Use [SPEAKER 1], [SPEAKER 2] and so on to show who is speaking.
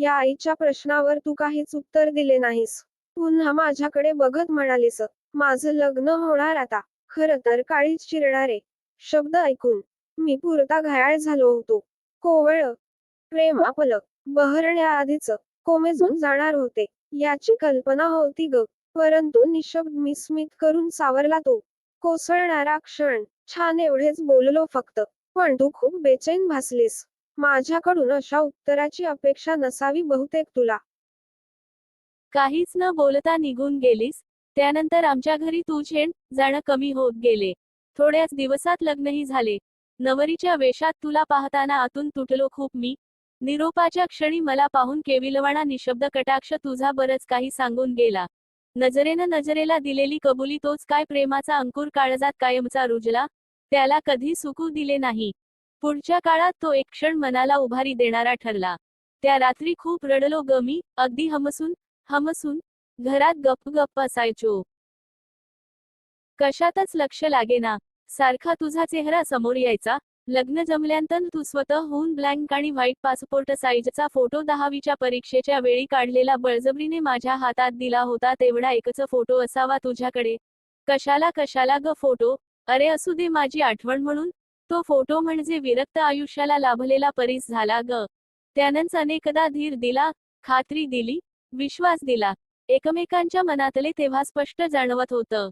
[SPEAKER 1] या आईच्या प्रश्नावर तू काहीच उत्तर दिले नाहीस. पुन्हा माझ्याकडे बघत म्हणालीस, माझं लग्न होणार आता. खरं तर काळीच चिरणारे शब्द ऐकून मी पुरता घायाळ झालो होतो. कोवळं प्रेम आपलं बहरण्याआधीच कोमेजून जाणार होते याची कल्पना होती ग. परंतु निशब्द मिसमित करून सावरला तो कोसळणारा क्षण. छान एवढेच बोललो फक्त, पण तू खूप बेचैन भासलीस. माझ्याकडून अशा उत्तराची अपेक्षा नसावी बहुतेक तुला.
[SPEAKER 2] काहीच न बोलता निघून गेलीस. त्यानंतर आमच्या घरी तुझे जाणं कमी होत गेले. थोड्याच दिवसात लग्नही झाले. नवरीच्या वेशात तुला पाहताना आतून तुटलो खूप मी. निरोपाच्या क्षणी मला पाहून केविलवाणा निशब्द कटाक्ष तुझा बरंच काही सांगून गेला. नजरेनं नजरेला दिलेली कबुली तोच काय प्रेमाचा अंकुर काळजात कायमचा रुजला. त्याला कधी सुकू दिले नाही. पुढच्या काळात तो एक क्षण मनाला उभारी देणारा ठरला. त्या रात्री खूप रडलो ग मी, अगदी हमसून घरात गप्प असायचो. कशातच लक्ष लागेना. सारखा तुझा चेहरा समोर यायचा. लग्न जमल्यानंतर तू स्वतःहून ब्लँक आणि व्हाईट पासपोर्ट साईजचा फोटो 10वीच्या परीक्षेच्या वेळी काढलेला बळजबरीने माझ्या हातात दिला होता. तेवढा एकच फोटो असावा तुझ्याकडे. कशाला ग फोटो? अरे असू दे माझी आठवण म्हणून. तो फोटो म्हणजे विरक्त आयुष्याला लाभलेला परीस झाला ग. त्यानंच अनेकदा धीर दिला, खात्री दिली, विश्वास दिला. एकमेकांच्या मनातले तेव्हा स्पष्ट जाणवत होतं.